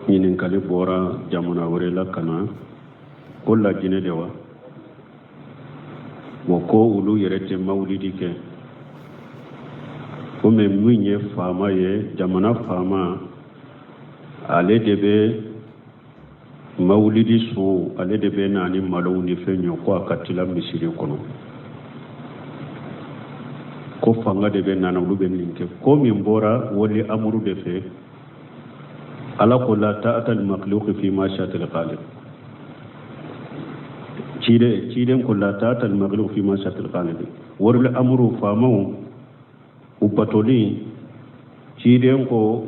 ɲininkali bɔra jamana wɛrɛ la ka na ko laginɛ de wa wa ko olu yɛrɛ tɛ mawulidi kɛ komi min ye faama ye jamana faama ale de bɛ mawulidi so ale de bɛ na ni malow ni fɛn ɲɔ ko a ka tila misiri kɔnɔ ko fanga de bɛ nana olu bɛ nin kɛ ko min bɔra wali amuru de fɛ ala ko la ta'ata al-makhluq fi ma sha'a al-khaliq ciden ko la ta'ata al-makhluq fi ma sha'a al-khaliq wali amuru faamaw u batoli ciden ko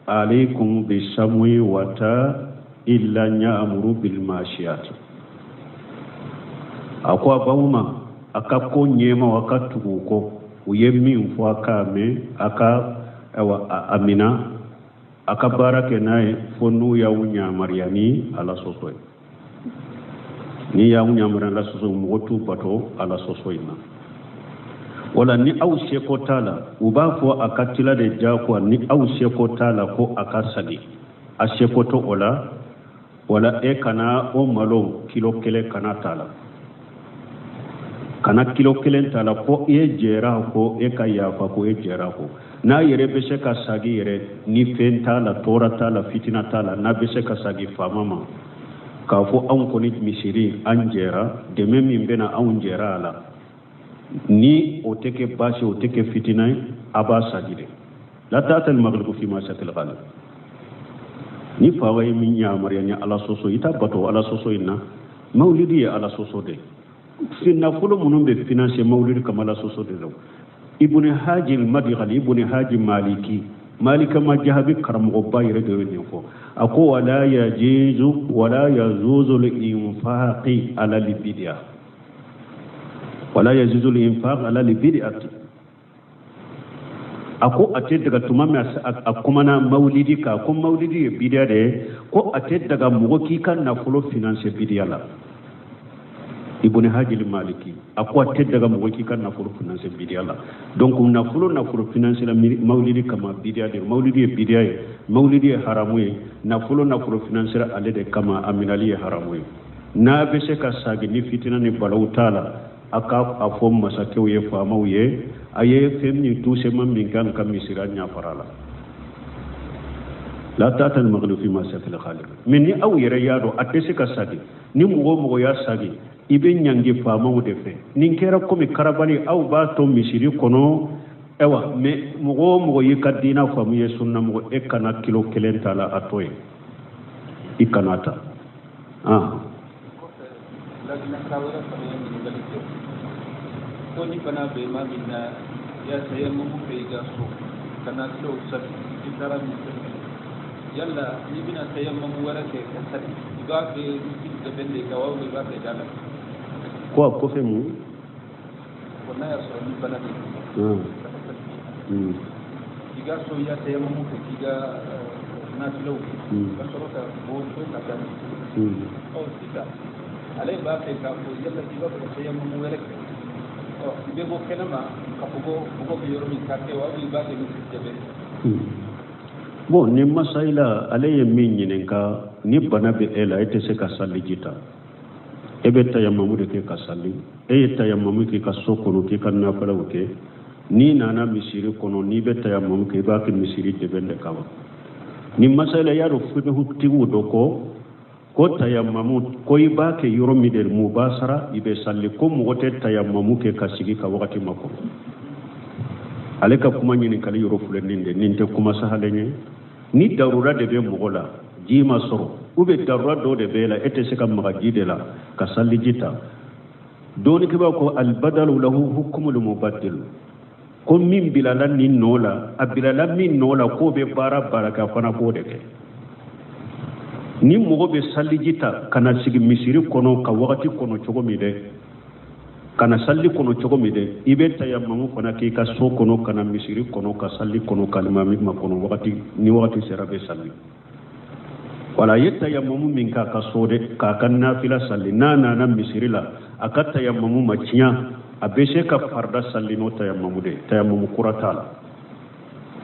alaykum bi samwi wa ta illa ya'muru bil mashiyat akwa bawma aka ko nyema wakati ko u ye min fɔ a k'a mɛn a ka amina a ka baara kɛ n'a ye fo n'u y'aw ɲamariya ni ala sɔsɔ ye ni y'aw ɲamariya ala sɔsɔ mɔgɔ t'u bato ala sɔsɔ in na wala ni aw seko t'a la u b'a fɔ a ka tila de diyagoya ni aw seko t'a la ko a ka sagi a seko to o la wala e kana o malo kilo kelen kana t'a la kana kilo kelen t'a la ko e jɛra ko e ka yafa ko e jɛra ko n'a yɛrɛ bɛ se ka sagi yɛrɛ ni fɛn t'a la tɔɔrɔ t'a la fitina t'a la n'a bɛ se ka sagi faama ma k'a fɔ anw kɔni misiri an jɛra dɛmɛ min bɛ na anw jɛra a la ni o tɛ kɛ baasi o tɛ kɛ fitina ye a b'a sagi de la ta'ata al-maghlubi fi ma sha'a al-khaliq ni faama ye min yamaruya ni ala sɔsɔ i t'a bato ala sɔsɔ in na mawulidi ye ala sɔsɔ de nafolo minnu bɛ financer mawulidi kama ala sɔsɔ de la ibn haji al-madkhali ibn haji malika ma jahabi karamɔgɔba yɛrɛ de y'o fɔ a ko wala yajuzu al-infaqi ala al-bid'a wala yajuzu al-infaq ala al-bid'ati a ko a tɛ daga tuma min a kumana mawulidi kan ko mawulidi ye bid'a de ye ko a tɛ daga mɔgɔ k'i ka nafolo financer bid'a la ibn haji al-maliki a ko a tɛ daga mɔgɔ k'i ka nafolo financer bid'a la donc nafolo financer la mawulidi kama bid'a de mawulidi ye bid'a ye mawulidi ye haramu ye nafolo financer ale de kama aminali ye haramu ye n'a bɛ se ka sagi ni fitina ni balawu t'a la a ka a fɔ masakɛw ye faamaw ye a ye fɛn min touchement min kan ka misira ɲafara la la ta'ata al-maghlubi fi ma sha'a al-khaliq mais ni aw yɛrɛ y'a dɔn a tɛ se ka sagi ni mɔgɔ y'a sagi i bɛ ɲangi faamaw de fɛ nin kɛra komi karabali aw b'a to misiri kɔnɔ ewa mais mɔgɔ y'i ka diina faamu ye sunna mɔgɔ e kana kilo kelen t'a la a to ye i kana ta ko ni bana bɛ ma min na ya saya mugu fɛ i ka so kana kilo sabi i taara min fɛ yala n'i bɛna saya mugu wɛrɛ kɛ ka sabi i b'a kɛ dɛbɛn de ka wa i b'a kɛ da la ko a kɔfɛ mun ko n'a y'a sɔrɔ ni bana bɛ i ka so ya saya mugu fɛ k'i ka nafilaw kɛ ka sɔrɔ ka bɔ so ka taa sisan ale b'a fɛ k'a fɔ yala i b'a fɛ saya mugu wɛrɛ kɛ i bɛ bɔ kɛnɛma ka fɔ ko bɛ yɔrɔ min ka kɛ wa i b'a kɛ ni dɛbɛn bon ni masayila ale ye min ɲininka ni bana bɛ e la e tɛ se ka saliji ta e bɛ tayamamu de kɛ ka sali e ye tayamamu kɛ ka so kɔnɔ k'i ka nafalaw kɛ n'i nana misiri kɔnɔ n'i bɛ tayamamu kɛ i b'a kɛ misiri dɛbɛn de kama ni masayila y'a dɔn fiqhutigiw dɔ ko tayamamu ko i b'a kɛ yɔrɔ min de mu b'a sara i bɛ sali ko mɔgɔ tɛ tayamamu kɛ ka sigi ka wagati ma kɔnɔ ale ka kuma ɲininkali yɔrɔ filɛnin de nin tɛ kuma sahalen ye ni darura de bɛ mɔgɔ la ji ma sɔrɔ ou bien darura dɔ de bɛ la e tɛ se ka maga ji de la ka saliji ta dɔɔni b'a ko albadalu lahu hukmul mubaddil ko min bilala nin nɔ la a bilala min nɔ la k'o bɛ baara kɛ fana k'o de kɛ ni mɔgɔ bɛ saliji ta kana sigi misiri kɔnɔ ka wagati kɔnɔ cogo min dɛ kana salli kɔnɔ cogo min dɛ i bɛ tayamamu fana k'i ka so kɔnɔ kana misiri kɔnɔ ka salli kɔnɔ ka limami ma kɔnɔ ni wagati sera bɛ salli wala ye tayamamu min k'a ka so dɛ k'a ka nafila salli n'a nana misiri la a ka tayamamu ma tiɲɛ a bɛ se ka farda salli n'o tayamamu de tayamamu kura t'a la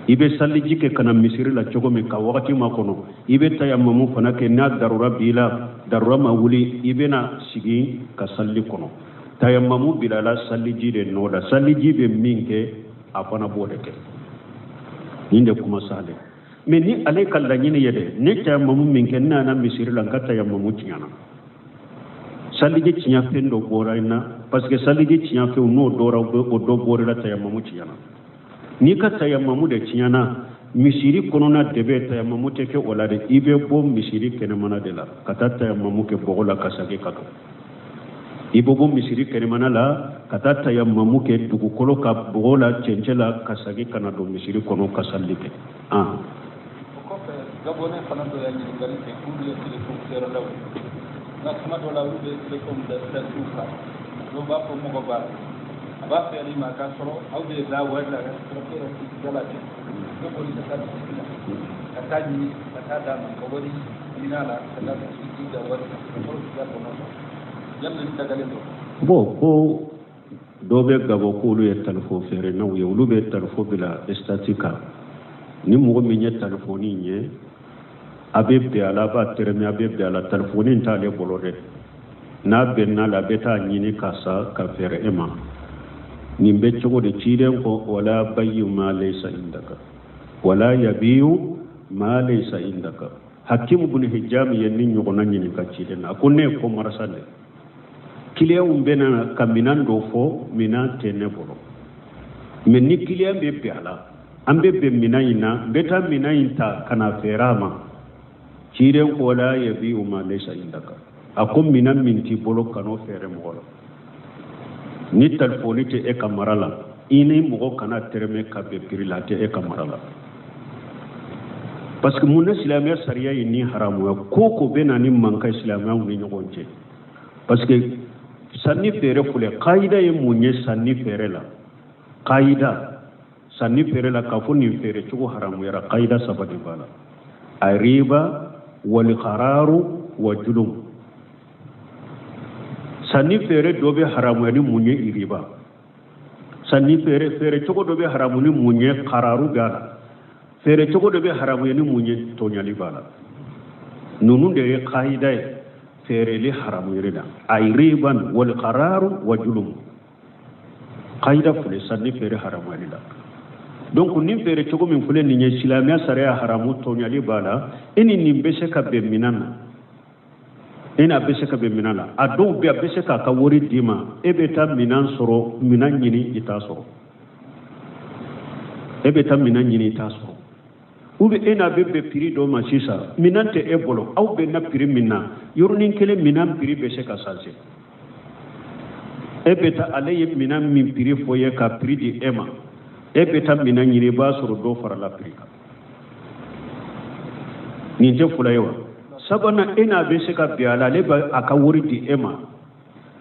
ibe salli jike kana misiri la cogo min ka wakati ma kono ibe tayammamu fana ke na darura bila darura ma wuli ibe na sigi ka salli kono tayammamu bila la salli jide noda salli jibe min ke a fana bode ke inde kuma sale mais ni ale kala nyini yede ne tayammamu min ke na misiri la ka tayammamu tiana salli je tinya fendo bora ina parce que salli je tinya fe no dora o do bora la tayammamu tiana ni ka tayammamu de tiana misiri konona debe tayammamu te ke wala de ibe bo misiri kene mana de la kata tayammamu ke bogola kasage kato ibo bo misiri kene mana la kata tayammamu ke dugukolo ka bogola cencela kasage kana do misiri kono kasallike ko fe gabone fanando ya ni ngali te kudu le ko sero law na kuma do law be le ko da suka do ba ko mo ba ba fe ali ma ka soro au be da wala ga soro ke ro dala te ko ko ni ta ta ni ta da ma ko wori ina la ta da ci da wala ko da ko no yalla ni daga le do bo ko do be gabo ko lu ye telefo fere na ye lu be telefo bila statika ni mo mi nye telefoni nye abebe ala ba teremi abebe ala telefoni nta le bolode na benna la beta nyini kasa ka fere ema ni be chogo de chiden ko wala bayyu ma laysa indaka wala yabiyu ma laysa indaka hakim ibn hijam yenni nyugo na nyini ka chiden akonne ko marasale kiliya umbena kaminan do fo mina tene bolo men ni kiliya be be ala ambe be mina ina beta mina inta kana ferama chiden ko wala yabiyu ma laysa indaka akum minan minti bolo kano fere mo ni telefoni te e kamarala ini mogo kana terme ka be pirila te e kamarala parce que mun islamia sariya ni haramu ko ko be na ni manka islamia ni nyogonje parce que sanni fere fule qaida ye munye sanni fere la qaida sanni fere la ka funi fere chugo haramu yara qaida sabati bala ariba wal qararu wa julum sanni fere dobe haramu ni munye iriba sanni fere chogo dobe haramu ni munye qararu gala fere chogo dobe haramu ni munye tonyali bala nunu de qaida fere li haramu yirida ay riban wal qararu wa julum qaida fule sanni fere haramu yirida donc ni fere chogo min fule ni islamia sariya haramu tonyali bala eni ni bese ka be minana ina bese ka be minana ado be bese ka ka wori dima ebeta minan soro minan nyini ita soro ebeta minan nyini ita soro ube ina bebe piri do masisa minante ebolo au be na piri minna yornin kele minan piri bese ka salse ebeta aleye minan min piri foye ka piri di ema ebeta minan nyini ba soro do fara la piri ka ni je fulayewa sabana ina bese ka biala leba aka wori di ema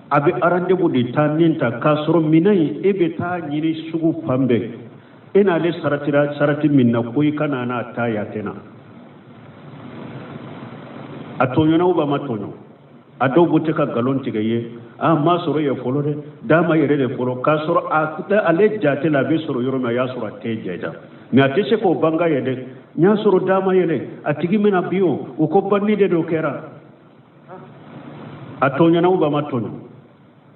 abe arande bu di taninta ka soro minai ebeta nyini sugu fambe ina le sarati minna koy kana na taya tena atonyo na uba matonyo ado bote ka galon tigaye ma soro ye folo de dama yere de folo ka soro akuta ale jate la be soro yoro ma ya soro te jeja mi atese ko banga yede nya soro dama yele atigi mena biyo o ko banni de do kera atonyo na uba matonyo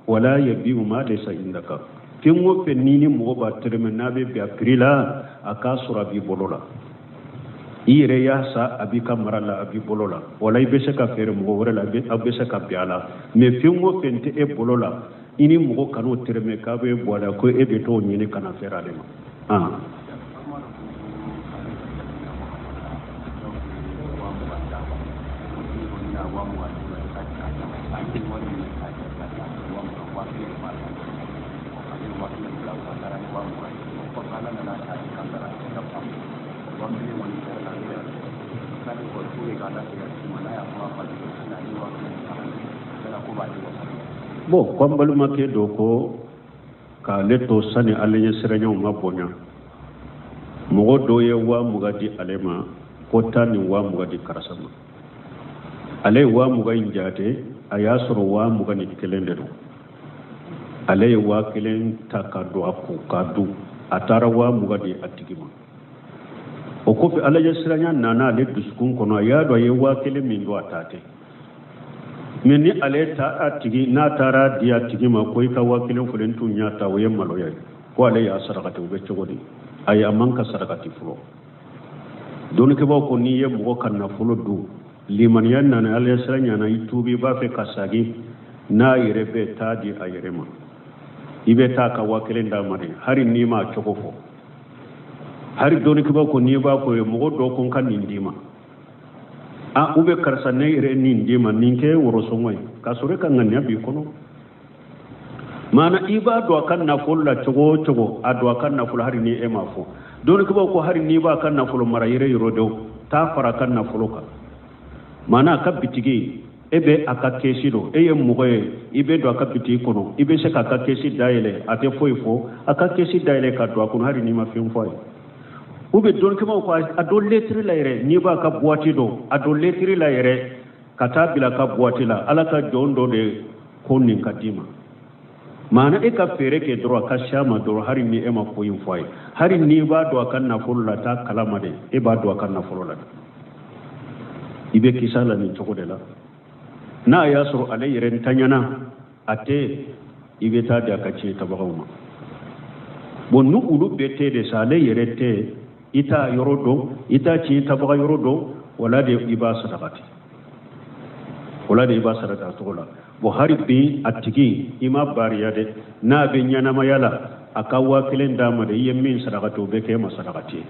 wala yabiu ma laysa indaka kengo fe nini mo ba terme nabe be aprila aka sura bi bolola ire ya sa abi kamarala abi bolola wala ibe se ka fere mo wala la be abe se ka biala me kengo fe nte e bolola ini mo kanu terme ka be bola ko e be to nyini kana fera de ma bo kwambalu make do ko ka leto sani alenya serenyo mabonya mogo do ye wa mugadi alema ko tani wa mugadi karasama ale wa mugai njate ayasoro wa mugani kelende do ale wa kelen takado aku kadu atara wa mugadi atigima ko fi ala yasranya nana le duskun kono ya do ye wakile min do atate min ni ale ta atigi na tara dia tigi ma ko ka wakile fulen tun ya ta waye malo ya ko ale ya sarakati be chogodi ay amanka sarakati fulo don ke ba ko ni ye mo kan na fulo du liman yan nana ala yasranya na itubi ba fe kasagi na yere be ta di ayerema ibe ta ka wakile ndamare hari ni ma chogofo hari doni kiba ko ni ba ko mo do kon kan nindima a ube karsa ne re nindima ninke woro somoy ka sore kan ngani abi kono mana iba do kan na fulla chogo ado kan na fulla hari ni e mafo doni kiba ko hari ni ba kan na fulla mara yere yoro do ta fara kan na fulla mana ka bitigi ebe aka kesido eye mugoye ibe do aka biti kono ibe se ka kesi daile ate foifo aka kesi daile ka do kono hari ni ma fin foy ube don kema ko ado letri la yere ni ba ka boati do ado letri la yere kata bila ka boati la ala ka jondo de konin kadima mana e ka fere ke dro ka shama do hari ni e ma ko yin foy hari ni ba do kan na fulla ta kalama de e ba do kan na fulla ibe kisala ni choko de la na ya suru alai ren tanyana ate ibe ta da kace ta bagawma bonu ulu bete de sale yerete ita yorodo ita ci ta baga yorodo wala de iba sadaqati to la bo hari bi atigi ima bariya de na be nyana mayala akawa kilen dama de yemin sadaqato be ke masadaqati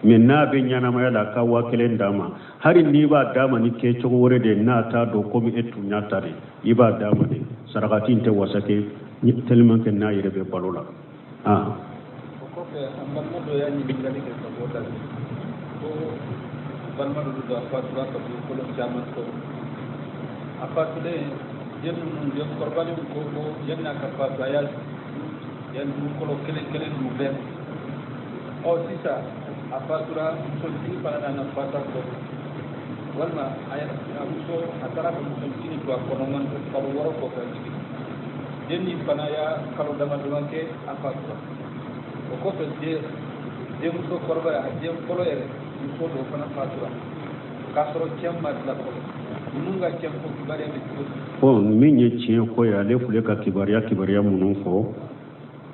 min na be nyana mayala akawa kilen dama hari ni ba dama ni ke chogo wore de na ta do ko mi etu nyata de iba dama de sadaqati te wasake ni telman ke na yere be balola ko fe ambar mo do yani ngali ke ko dal ko ban ma do afa do ko lo jaman ko afa de yen korbani ko yen na ka fa bayal yen ko lo kelen mu ben o sisa afa sura so ti para na fata ko walma ayat amuso atara ko so ti to ko non ko woro ko ka yen ni panaya kalo dama ke afa sura o ko fe de muso korba a de kolo yere muso do fana fatura ka soro kemma la ko nunga kempo kibare be ko minye chien ko ya le fule ka kibariya munun ko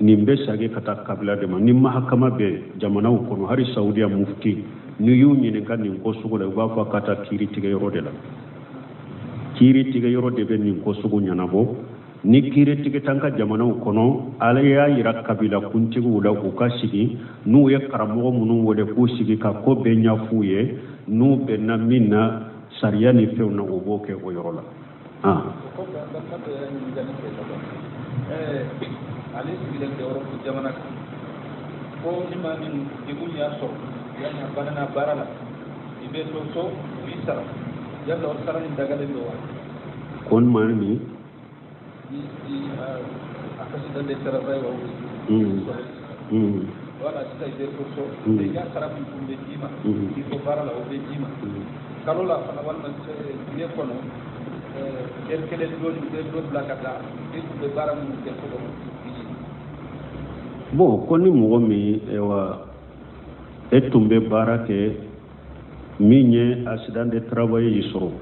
nimbe sage kata kabila de ma nimma hakama be jamana ko no hari saudiya mufti ni yuni ne kan ni ko sugo da ba fa kata kiri tige yoro de la kiri tige yoro de be ni ko sugo nyana bo ni kire tige tanka jamana kono ala ya yira kabila kuntigu wala ko kasigi nu ya karamo munu wode ko sigi ka ko be nya fuye nu be na minna sariya ni fewna o boke o yorola ko da ka ni ngani ke ali sigi de woro ko jamana ko ni ma min digu ya so ya nya banana barala ibe so bisara ya do sara ni daga de do kon man mi akasida de trabalho wala sita ide kurso de ya sarabu kumbe jima iko barala o be jima kalola fana wala ne kono kele do blakata be baram de ko bo koni mo mi ewa etumbe barake minye accident de travail yisoro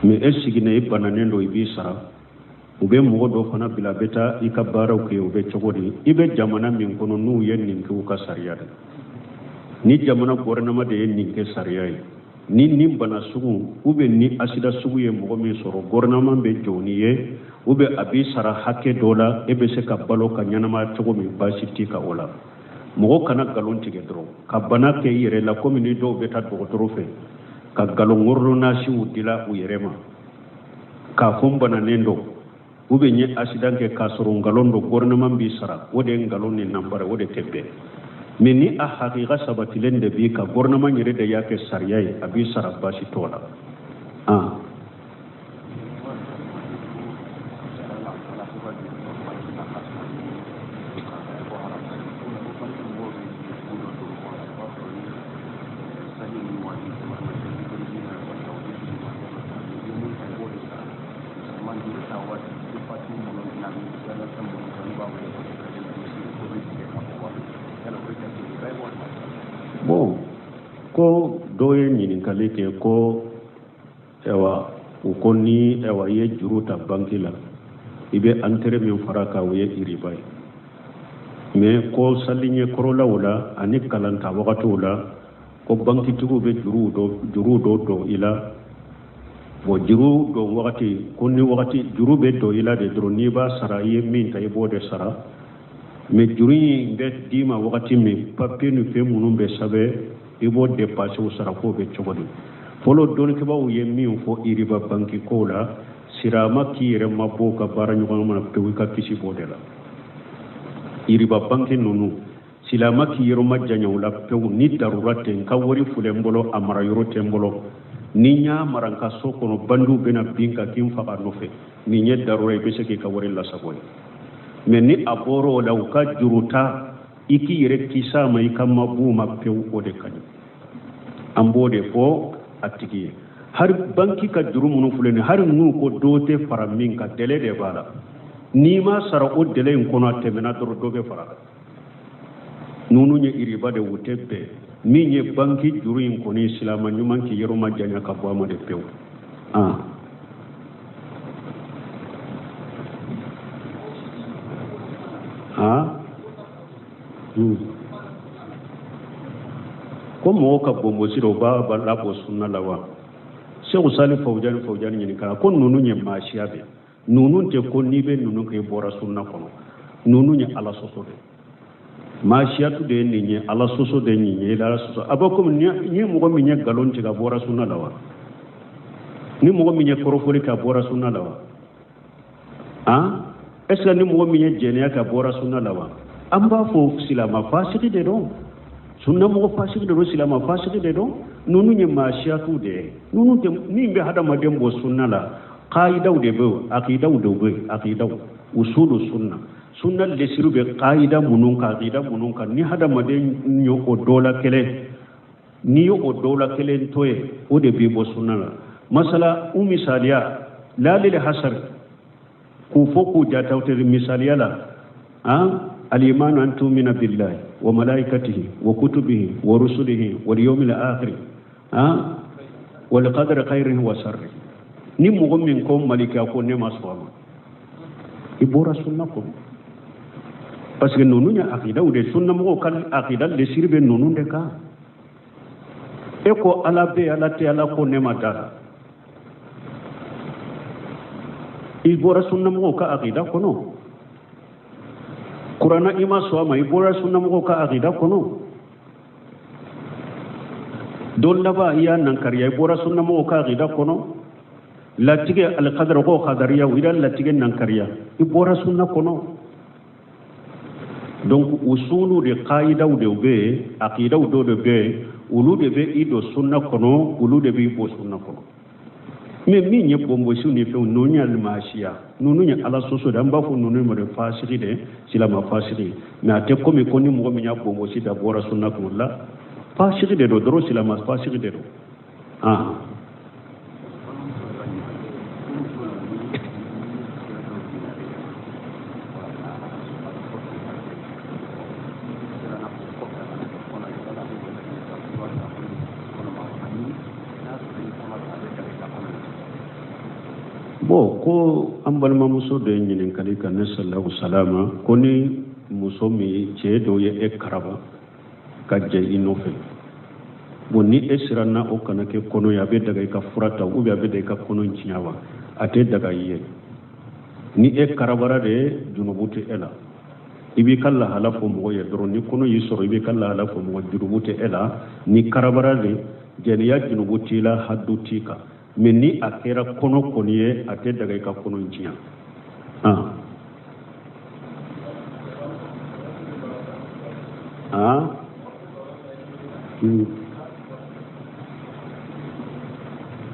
mi esigine ibananendo ibisara ube mogo do fana bila beta ika baraw ke ube chogodi ibe jamana min kono nu yen nin ku ka sariya ni jamana gouvernement de yen nin ke sariya ni bana sugu ube ni asida sugu ye mogo min soro gouvernement be joni ye ube abi sara hakke dola ebe se ka balo ka nyanama chogo mi basiti ka ola mogo kana galon tige dro ka bana ke yere la commune do beta do trofe ka galon ngorlo na si udila u yerema ka fombana nendo ube nye accident ke kasoro ngalon do gouvernement bi sara wode ngalon ni nambare wode tebbe meni a haqiqa sabatilen de bi ka gouvernement nyere de yake sariyai abi sara bashi tola bon folo doye ñininkali ke ko ewa ko ni ewa ye juruta banki la ibe entré min faraka wo ye iribay mais ko salliñe korolawo la ani kalanta wakatiwo la ko banki tigo be juru do ila bo juru do wakati ko ni wakati juru be do ila de dro ni ba sara ye min tay bo de sara mais juru yi be dima wakati mi papier ni fe munum be sabe ibo dépasser o sara ko be cogodi folo don ke bawo ye min fo iriba banki ko la sirama kire mabbo ka bara nyugo mana pewi ka kisi bodela iriba banki nunu silama kiro majanya wala pewu ni darurate ka wori fulembolo amara yoro tembolo ni nya maranka sokono bandu bena binka kim fa nofe ni nye darure be seke ka wori la saboy mais ni aboro la ka juruta iki yere kisa mai kama buma pewu ode kany ambode fo atiki har banki ka juru munu fulene har nu ko dote fara min ka dele de bala ni ma sara o dele en kono temena doro dobe fara nunu nye iriba de wutebe mi nye banki juru in koni islama nyuman ki yero majanya ka bo amade pew ko mo ka bombo siro ba la bo sunna lawa Cheikh Salih Fawjani nyini kala ko nunu nye mashiabe nunu te ko nibe nunu ke bora sunna kono nunu nye ala soso de mashiatu de ni nye ala soso de ni nye ala soso abakum ni mo mi nye galon te ga bora sunna lawa ni mo mi nye korofoli ka bora sunna lawa est-ce que ni mo mi nye jenia ka bora sunna lawa amba fo silama fasiki de don sunna mo fasiki de do silama fasiki de don nunu nye mashiatu de nunu te ni be hada madem bo sunna la qaidaw de be aqidaw de be aqidaw usulu sunna le siru be qaida munun ka aqida munun ka ni hada madem nyo o dola kele ni o dola kele toye o de be bo sunna la masala misaliya la lil hasar ku foku jatawte misaliya la al-iman an tu'mina billahi wa malaikatihi wa kutubihi wa rusulihi wal yawmil akhir wal qadri khairin wa sharri ni mo min ko malika ko ne maswama ibora sunna ko parce que nonu nya aqida ou de sunna mo kan aqida le sirbe nonu de ka e ko ala be ala te ala ko ne madara ibora sunna mo ka aqida ko no qur'ana ima swama ibora sunna mo ka aqida ko no don laba iya nan kariya bora sunna mo ka gida kono latige al qadar ko qadariya wida latige nan kariya ibora sunna kono donc usulu de qaida de be aqida de be ulu de be ido sunna kono ulu de be bo sunna kono mais mi nye bombo suni fe nonya al mashiya nonya ala soso da mba fu nonya mo de fasiri de sila ma fasiri na te ko mi koni mo mi nya bombo si da bora sunna ko la fasiri de do doro sila ma fasiri de do bo ko ambalma muso de nyinin kali kan sallallahu salama koni muso mi ce do ye ekaraba kajje inofe bonni esirana o kana ke kono ya be daga ka furata u be daga ka kono nyawa ate daga ye ni ekarabara de junubute ela ibi kala halafo mo ye doro ni kono yisoro ibi kala halafo mo junubute ela ni karabara de jeniya junubuti la haddutika mais ni akera kono koniye ate daga ka kono njiya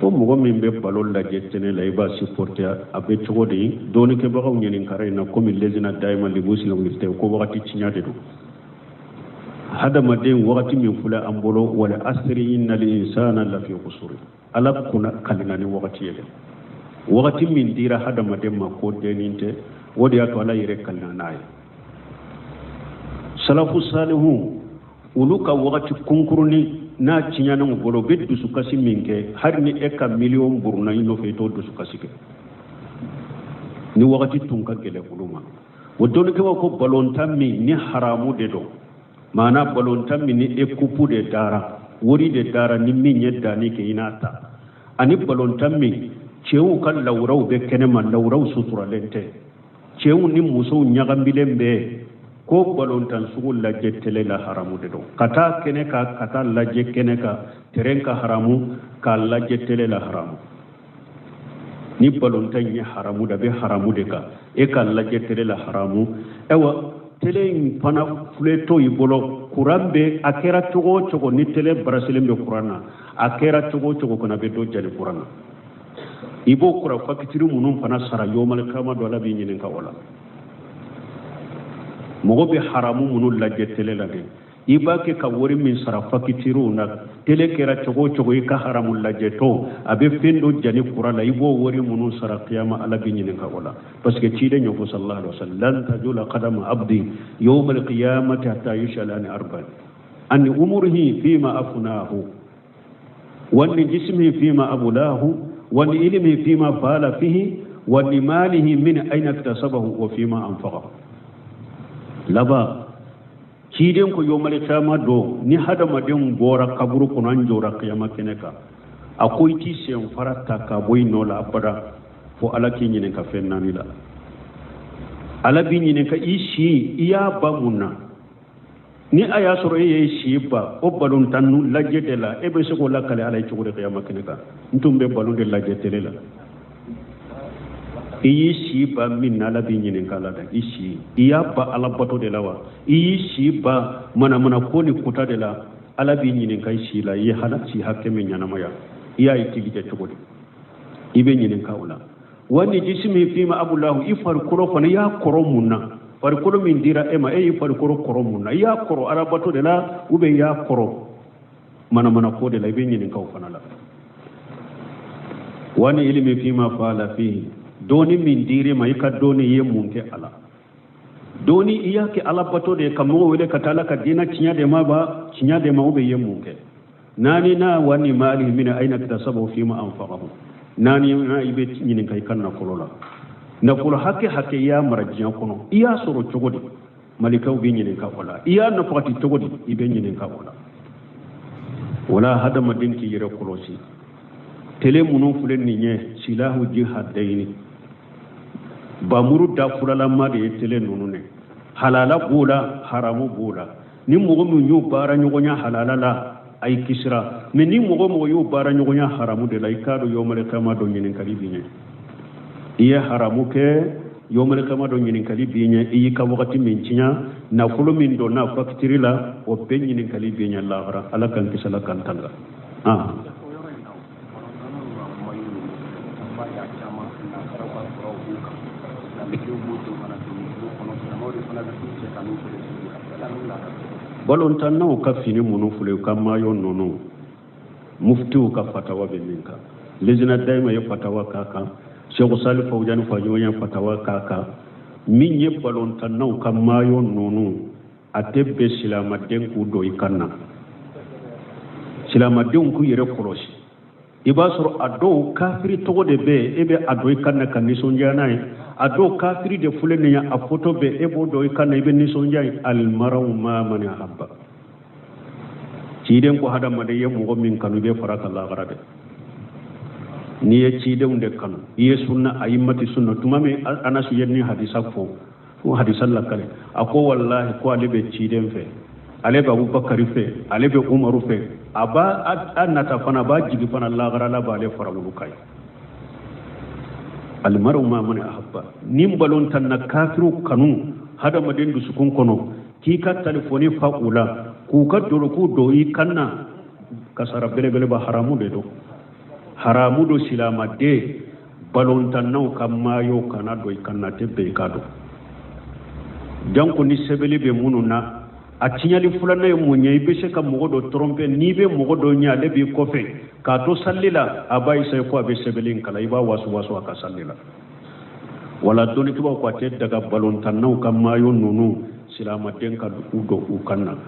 to mogo min be balol la jettene la iba supporter abe chogodi doni ke bagaw nyenin kare na comme lesina daima li muslim ngirte ko wakati cinyade do hada maden wakati min fula ambolo wala asri innal insana la fi qusur ala kuna kalina ni wakati yele wakati min dira hada maden ma ko deninte wodi ato ala yire kalina nayi salafu salihu uluka wakati kunkuruni na cinyana mo bolo be dusu kasi minke har ni eka million burna ino fe to dusu kasi ke ni wakati tunka gele kuluma wodon ke ko balon tammi ni haramu de do mana balon tammi ni ekupu de dara wori de dara ni min yedda ni ke inata ani balon tammi cewu kan lawraw be kenema lawraw sutura lente cewu ni muso nyagambilembe ko balon tan sugul la jettele la haramu de do kata keneka kata la jekeneka terenka haramu ka la jettele la haramu ni balon tan ni haramu da be haramu de ka e ka la jettele la haramu ewa tele pana fleto ibolo kurambe akera chogo ni tele brasilembe kurana akera chogo kana be do jali kurana ibo kura fakitiru munum pana sara yomal kama do la bi nyinin ka wala mogo be haramu munu lajje tele lage ibake ka wori min sara fakitiru na tele kera chogo ka haramu lajje to abe fendo jani kurala ibo wori munu sara qiyama ala bi nyinin ka wala parce que ci de nyoko sallallahu alaihi wasallam tajula qadama abdi yawm alqiyamati hatta yushala an arba an umurihi fima afnahu wa an jismihi fima abulahu wa an ilmihi fima fala fihi wa an malihi min ayna iktasabahu wa fima anfaqahu laba ciden ko yomale tama do ni hada madin bora kaburu kunan jora kiyama keneka akoy ti sen farata ka boy no la abada fo alaki nyine ka fennani la alabi nyine ka ishi iya bamunna ni aya soro ye shi ba o balun tanu lajete la ebe se ko lakale alay ci ko de kiyama keneka ntumbe balun de lajete la iyi shi ba min na labi nyinin kala da ishi iya ba alabato de lawa iyi shi ba mana ko ni kuta de la alabi nyinin kai shi la yi halacci hakke min yana maya iya yi tigije tugodi ibe nyinin kaula wani jismi fi ma abullahu ifar kuro fa ya koro munna far kuro min dira ema e ifar koro munna ya koro alabato de la ube ya koro mana ko de la ibe nyinin kaw fanala wani ilmi fi ma fala fihi doni min dire mai ka doni ye munke ala doni iya ke ala bato de kamo wele katala ka dina cinya de ma ba cinya de ma ube ye munke nani na wani mali min aina tasabu fi ma anfaqahu nani na ibe nyinin kai kan na kolola na kula hakke ya marajin kono iya soro chogodi malika ube nyinin ka kola iya na fati chogodi ibe nyinin ka kola wala hada madinki yere kolosi tele munun fulen ni nye silahu jihadaini bamuru da fulala ma de tele nunu ne halala bula haramu bula ni mogo mu yu bara nyogonya halala la ay kisra mais ni mogo yu bara nyogonya haramu de la ikado yomale kama do nyinin kali binye iya haramu ke yomale kama do nyinin kali binye iyi ka wakati min cinya na fulo min do na faktiri la o be nyinin kali binye la ala kan kisala kan tanga balon tan naw ka fini munu fule ka mayo nono muftiu ka fatawa be minka lejina dayma ye fatawa kaka cheikh salih fawjan fajo ya fatawa kaka min ye balon tan naw ka mayo nono atebbe silama den ku do ikanna silama den ku yere korosi ibasoro ado kafiri togo de be ebe ado ikanna kan nisonja nay ado kafiri de fulene ya afoto be ebo do ikanna ibe nisonja al maraw ma man habba ciden ko hada made yemu go min kanu be faraka Allah garade ni ye ciden de kanu ye sunna ayimmati sunna tumame anas yenni hadisa fo hadisa la kale ako wallahi ko alibe ciden fe alebe abubakar fe alebe umaru fe aba annata fana ba jigi fana Allah garala ba le faramulu kai almaru ma man ahabba nim balon tan na kafiru kanu hada madin du sukun kono ki ka telefoni faqula ku ka dolo ku do yi kanna kasara bele ba haramu de do haramu do silama de balon tan naw kamma yo kana do kanna tebbe kado janko ni sebeli be mununa a tinyali fulana ye munye ibe se ka mogo do trompe ni be mogo do nya le bi kofe ka to sallila abai sai ko be sebelin kala iba wasu ka sallila wala doni kiba ko te daga balon tan naw kam mayo nunu silama den ka do u kanna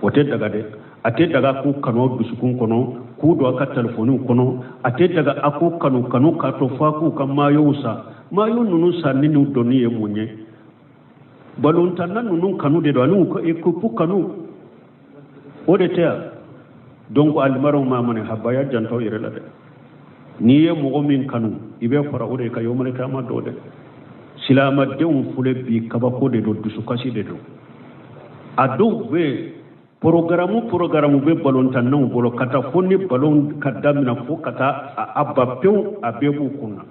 wote daga de ate daga ko kanu dusukun kono ku do aka telefonu kono ate daga ako kanu ka to fa ku kan mayo nunu sanni nu doni e munye balon tan nunu kanu de do anu ko e ko pu kanu o de te donc almaro mamane habaya janto irela de ni ye mogo min kanu ibe fara o de ka yomale kama do de silama deun fule bi kabako de do dusukasi de do ado be programme be balon tan non bolo kata fonni balon kadamina fo kata abba pew abebu kunna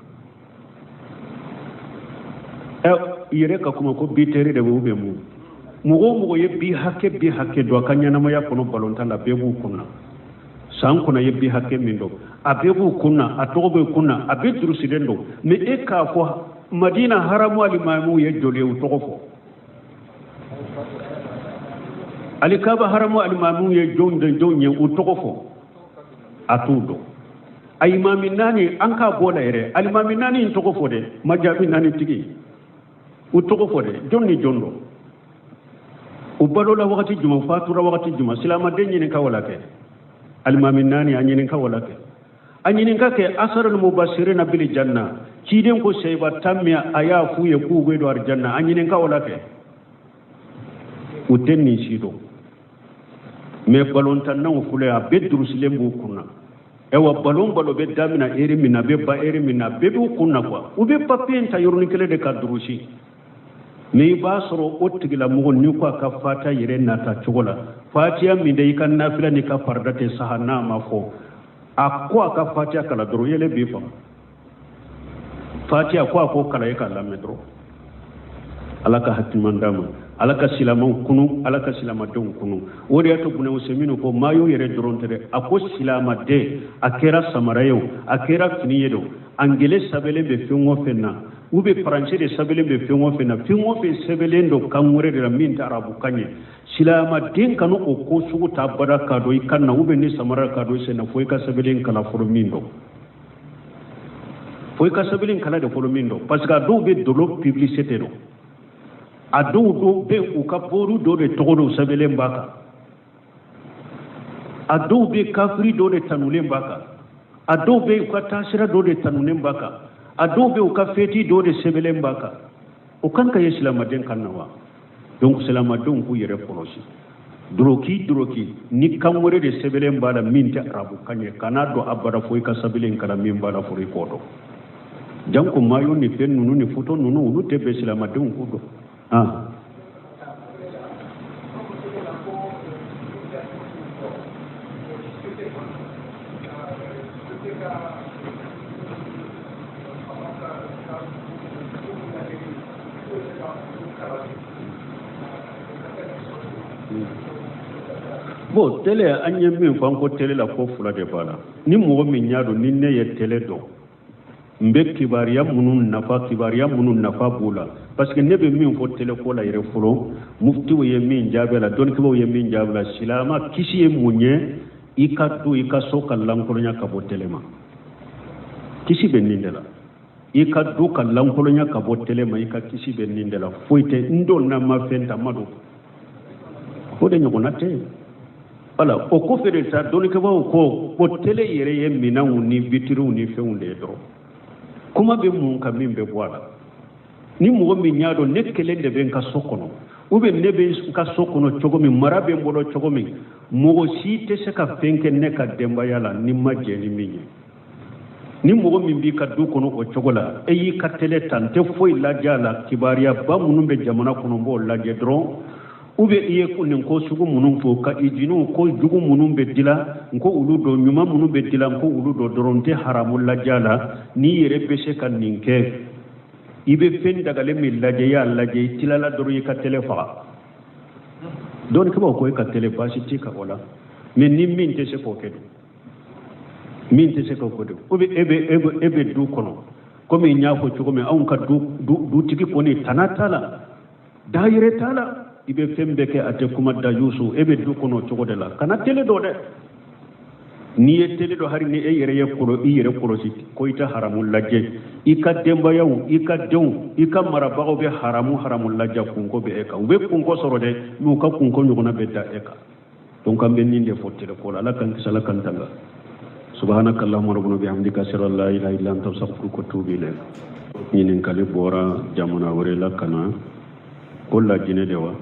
yere ka kuma ko bitere de be mu mugo ye bi hakke do kanya na maya kono balon tan abebu kunna san kuna ye bi hakke min do abebu kunna atobe kunna abedru sidendo me e ka ko madina haramu alimamu ye jole u togofo alikaba haramu alimamu ye jonye u togofo atudo ay imami nani anka bola ere alimami nani togofo de majabi nani tigi u togofo de jonni jondo u balola wakati juma fatura wakati juma silama denyi ni kawala ke alimami nani anyini kawala ke anyini ke asar al mubashirin bil janna kiden ko seyba tammiya aya fuye ku be do arjanna anyini kawala ke u tenni sido me balon tan nan fule a bedru silembu kunna ewa balon balo be damina eri mina be ba eri mina be bu kunna kwa ube papien ta yorni kele de kadrushi me ba soro ottigila mo ni ko ka fata yire nata chogola fatiya mi de kan nafila ni ka fardate sahana ma fo akwa ka fatiya kala dro yele be fam fatiya ko kala yaka la medro alaka hatimandama alaka silama kunu alaka silama don kunu wori ato bune usemino ko mayo yere dorontere ako silama de akera samarayo akera finiyedo angele sabele be fengo fenna ube français de sabele be fengo fenna fengo fe sabele ndo kamure de min arabu kanye silama den kanu o ko sugu ta baraka do ikanna ube ni samara ka do sena foi ka sabele kala formindo foi ka sabele kala de formindo parce que do be dolo publicité do ado do be ukaporu do de todo sabele mbaka ado be kafri do de tanule mbaka ado be ukatasira do de tanule mbaka ado be ukafeti do de sebele mbaka ukanka yeslama den kannawa donc selama don ku yere polosi droki ni kamore de sebele mbala minta arabu kanye kanado abara foi ka sabele kala min mbala fori kodo janko mayo ni fen nunu ni futo nunu ulu tebe selama don ku do bo tele anye min fanko tele la ko fula de bala ni mo min nyaado ni ne ye tele do mbe kibariya munun nafa bula parce que ne be min fo tele ko la yere fulo mufti wo ye min jabela don ko ye min jabela silama kisi ye munye ikatu ikaso kallankolonya kabo telema kisi be nindela ikadu kallankolonya kabo telema ikakisi be nindela foite ndo na mafenta mado ko de nyoko nate ala o ko fere ta don ko tele yere ye minawu ni bitiru ni feunde do kuma be mun ka min be boala ni mo mi nyaado nekkele de ben ka sokono ube ne be ka sokono chogomi marabe mbodo chogomi mo si te se ka fenke ne ka demba yala ni majje ni minye ni mo mi bi ka du kono o chogola e yi ka tele tan te foi la jala kibariya ba munum be jamana kono mbo la je dron ube iye kunin ko sugu munum fo ka ijinu ko jugu munum be dila ko ulu do nyuma munum be dila ko ulu do doronte haramul la jala ni yere be se kan ninke ibe fen daga le mi laje ya laje tilala doro yi ka telefa don ko ko ka telefa si tika wala men ni min te se ko kedo min te se ko kodo ube ebe du kono ko mi nyaako chugo me on ka du tiki ko ni tanatala daire tala ibe fembe ke ate kuma da yusu ebe du kono chugo de la kana tele do de ni ye tele do hari ni e yere kuro si ko ita haramul lajje ika demba yaw ika dew ika marabago be haramul lajja kunko be eka ube kunko soro de mu ka kunko nyugona be da eka donc kamɓe ninde fottire kola ala kan kisala kantanga subhanaka allahumma rabbuna bihamdika ashhadu an la ilaha illa anta astaghfiruka wa atubu ilayk ñinin kali bora jamana wore la kana kolla jine de wa